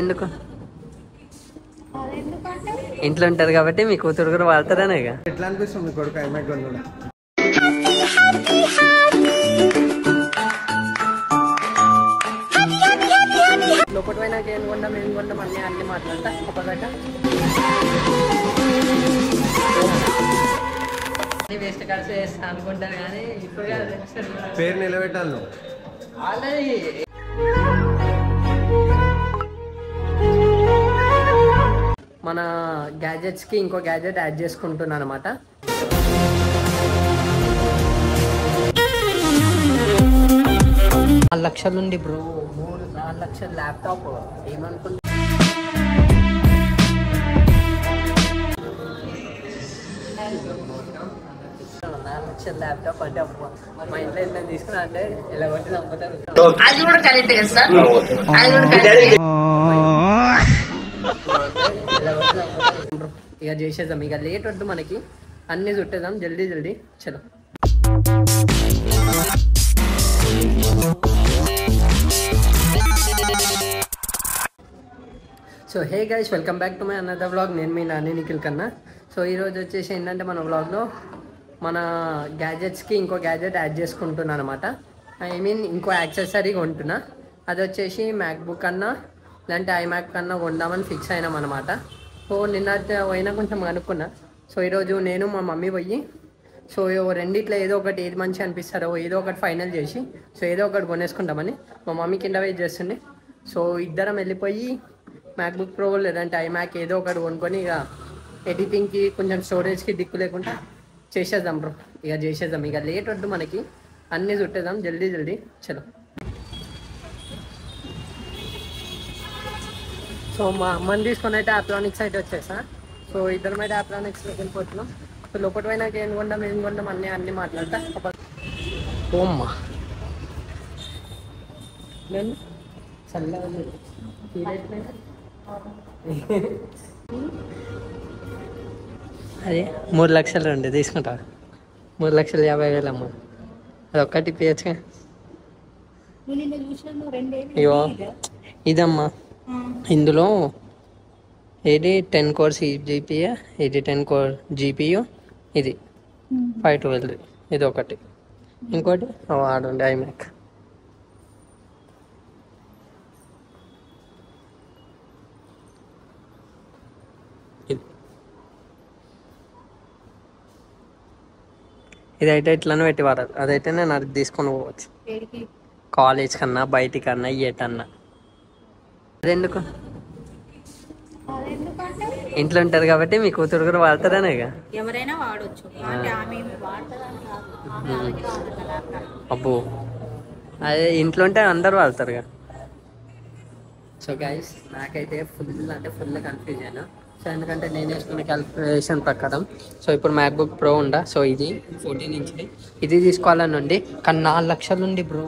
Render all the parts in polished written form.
ఎందుకు ఇంట్లో ఉంటారు కాబట్టి మీ కూతురు కూడా వాడతారనే ఎట్లా అనిపిస్తుంది మీ కొడుకు ఐమాక్ కొనడం? లోపల పోయినా ఏం కొంటాం ఏం కొంటాం అన్ని మాట్లాడతా ఒక్కగట్ట వేస్ట్ ఖర్చు చేస్తా అనుకుంటారు కానీ ఇప్పుడు పేరు నిలబెట్టాలి ఆల్రెడీ. మన గ్యాజెట్స్కి ఇంకో గ్యాజెట్ యాడ్ చేసుకుంటున్నాను అనమాట. $4 లక్షలు ఉంది బ్రో, 4 లక్షల ల్యాప్టాప్ ఏమనుకుంటా. 4 లక్షల ల్యాప్టాప్ అంటే అబ్బా మా ఇంట్లో ఎంత తీసుకున్నా అంటే ఇలా కొట్టి నమ్ముతారు. ఇక చేసేద్దాం, ఇక లేట్ వద్దు మనకి, అన్ని చుట్టేద్దాం జల్దీ జల్దీ. చలో so hey guys, welcome back to my another vlog. నేను మీ నాని నిఖిల్ కన్నా. సో ఈరోజు వచ్చేసి ఏంటంటే మన వ్లాగ్లో మన గ్యాజెట్స్కి ఇంకో గ్యాజెట్ యాడ్ చేసుకుంటున్నాను అనమాట. ఐ మీన్ ఇంకో యాక్సెసరీ కొంటున్నా. అది వచ్చేసి మ్యాక్బుక్ అన్నా లేదంటే ఐమ్యాక్ కన్నా కొందామని ఫిక్స్ అయినాం అనమాట. సో నిన్న పోయినా కొంచెం కనుక్కున్నా. సో ఈరోజు నేను మా మమ్మీ పోయి సో రెండిట్లో ఏదో ఒకటి ఏది మంచి అనిపిస్తారో ఏదో ఒకటి ఫైనల్ చేసి సో ఏదో ఒకటి కొనేసుకుంటామని మా మమ్మీ కింద వెయిట్ చేస్తుంది. సో ఇద్దరం వెళ్ళిపోయి మ్యాక్బుక్ ప్రో లేదంటే ఐమ్యాక్ ఏదో ఒకటి కొనుక్కొని ఇక ఎడిటింగ్కి కొంచెం స్టోరేజ్కి దిక్కు లేకుండా చేసేద్దాం బ్రో. ఇక చేసేద్దాం, ఇక లేట్ వద్దు మనకి, అన్నీ చుట్టేద్దాం జల్దీ జల్దీ. చలో సో మా అమ్మని తీసుకొని అయితే ఆప్లానిక్స్ అయితే వచ్చేసా. సో ఇద్దరం అయితే ఆప్లానిక్స్లోకి వెళ్ళిపోతున్నాం. సో లోపల పోయినా ఏం కొంటాం అన్నీ మాట్లాడతా. ఓమ్మా నేను చల్లగా అదే 3 లక్షలు ఉండే తీసుకుంటా. 3,50,000 అమ్మ, అది ఒక్కటి ఇప్పించగా. అయ్యో ఇదమ్మా, ఇందులో ఇది 10 కోర్ CGPA, ఇది 10 కోర్ GPU, ఇది 512, ఇది ఒకటి. ఇంకోటి ఆడండి ఐమ్యాక్. ఇదైతే ఇట్లనే పెట్టి వాడాలి. అదైతే నేను అది తీసుకొని పోవచ్చు కాలేజ్ కన్నా బయటికన్నా ఏటన్నా. అదెందుకు ఇంట్లో ఉంటారు కాబట్టి మీ కూతురు కూడా వాడతారనే ఎవరైనా వాడచ్చు. అబ్బో అదే ఇంట్లో ఉంటే అందరు వాడతారుగా. సో గైస్ నాకైతే ఫుల్ కన్ఫ్యూజన్. సో ఎందుకంటే నేను వేసుకున్న క్యాలిక్యులేషన్ ప్రకారం సో ఇప్పుడు మ్యాక్బుక్ ప్రో ఉందా, సో ఇది 14 ఇంచ్ది ఇది తీసుకోవాలని ఉంది. కానీ 4 లక్షలు ఉంది బ్రో,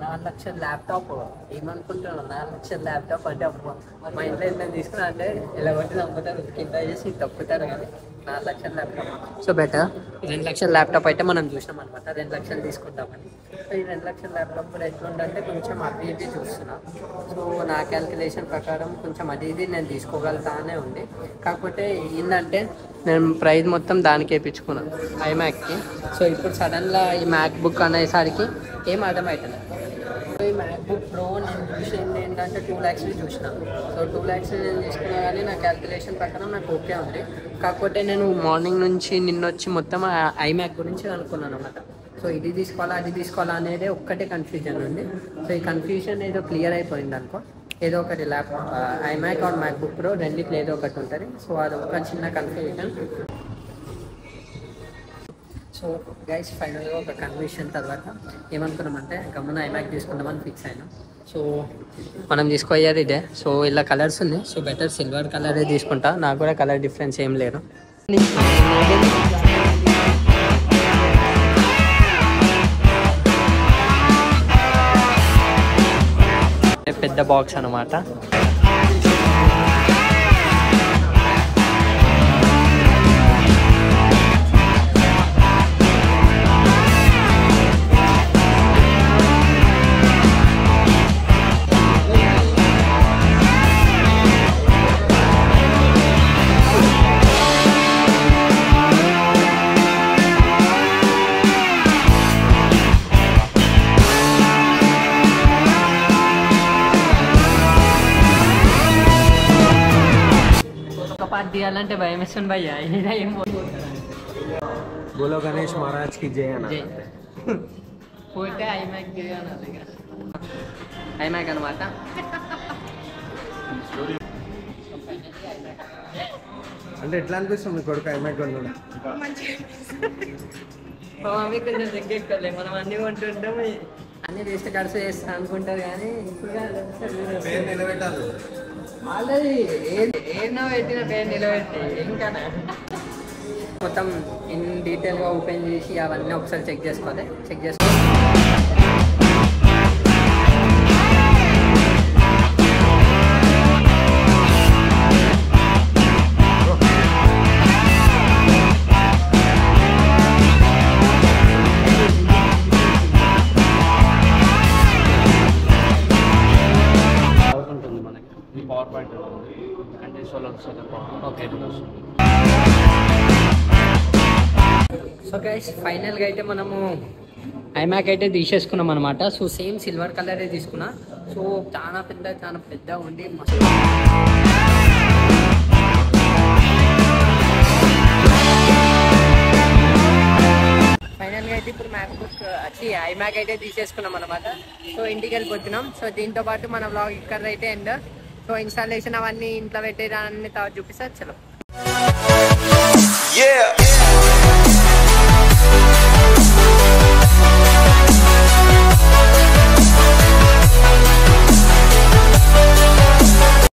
4 లక్షల ల్యాప్టాప్ ఏమనుకుంటున్నాను. 4 లక్షల ల్యాప్టాప్ అంటే అబ్బా మా ఇంట్లో ఎంత తీసుకున్నా అంటే ఇలా కొట్టి నమ్ముతారు, కింద చేసి తప్పుతారు. కానీ 4 లక్షల ల్యాప్టాప్ సో బెటర్. 2 లక్షల ల్యాప్టాప్ అయితే మనం చూసినాం అనమాట, 2 లక్షలు తీసుకుంటామని. సో ఈ 2 లక్షల ల్యాప్టాప్ కూడా ఎట్లుందంటే కొంచెం అది ఇది చూస్తున్నా. సో నా క్యాల్కులేషన్ ప్రకారం కొంచెం అది ఇది నేను తీసుకోగలుగుతానే ఉంది. కాకపోతే ఏంటంటే నేను ప్రైస్ మొత్తం దానికి వేయించుకున్నాను ఐమ్యాక్కి. సో ఇప్పుడు సడన్గా ఈ మ్యాక్బుక్ అనేసరికి ఏం అర్థమవుతుంది. సో ఈ మ్యాక్బుక్ ప్రో నేను చూసింది ఏంటంటే 2 lakhs చూసిన. సో 2 lakhs నేను తీసుకున్నా కానీ నా క్యాల్కులేషన్ ప్రకారం నాకు ఓకే ఉంది. కాకపోతే నేను మార్నింగ్ నుంచి నిన్నొచ్చి మొత్తం ఐమ్యాక్ గురించి అనుకున్నాను అనమాట. సో ఇది తీసుకోవాలా అది తీసుకోవాలా అనేది ఒక్కటే కన్ఫ్యూజన్ ఉంది. సో ఈ కన్ఫ్యూజన్ ఏదో క్లియర్ అయిపోయింది అనుకో. ఏదో ఒకటి ఐమ్యాక్ ఆర్ మ్యాక్బుక్ ప్రో రెండిట్లో ఏదో ఒకటి ఉంటుంది. సో అది ఒక చిన్న కన్ఫ్యూజన్. సో గైస్ ఫైనల్గా ఒక కన్ఫ్యూషన్ తర్వాత ఏమనుకున్నామంటే గమ్మున ఐమ్యాక్ తీసుకుందామని ఫిక్స్ అయినాం. సో మనం తీసుకోయ్యారు ఇదే. సో ఇలా కలర్స్ ఉన్నాయి. సో బెటర్ సిల్వర్ కలరే తీసుకుంటా, నాకు కూడా కలర్ డిఫరెన్స్ ఏం లేదు. పెద్ద బాక్స్ అన్నమాట. తీయాలంటే భయం వేస్తుంది భయ్యా. ఏం బోలో గణేష్ మహారాజ్ కి జై అన్న. పోతే ఐమాక్ ఐమాక్ అనమాట. అంటే ఎట్లా అనిపిస్తుంది మీ కొడుకు ఐమాక్ కొన్నాడు? మా మమ్మీ కొంచెం దగ్గర మనం అన్నీ కొంటుంటాం, అన్ని వేస్ట్ ఖర్చు చేస్తా అనుకుంటారు. కానీ ఇప్పుడు ఆల్రెడీ ఏమో పెట్టిన పేరు నిలబెట్టి ఇంకా మొత్తం ఇన్ డీటెయిల్గా ఓపెన్ చేసి అవన్నీ ఒకసారి చెక్ చేసుకోవాలి. చెక్ చేసుకోవాలి. సో గైస్ ఫైనల్గా అయితే మనము ఐమాక్ అయితే తీసేసుకున్నాం అనమాట. సో సేమ్ సిల్వర్ కలరే తీసుకున్నా. సో చాలా పెద్ద ఉండి ఫైనల్గా అయితే ఇప్పుడు మ్యాక్బుక్ వచ్చి ఐమాక్ అయితే తీసేసుకున్నాం అనమాట. సో ఇంటికి వెళ్ళిపోతున్నాం. సో దీంతో పాటు మన వ్లాగ్ ఇక్కడ అయితే ఎండ్. సో ఇన్స్టాలేషన్ అవన్నీ ఇంట్లో పెట్టేదాన్ని తర్వాత చూపిస్తా. చలో.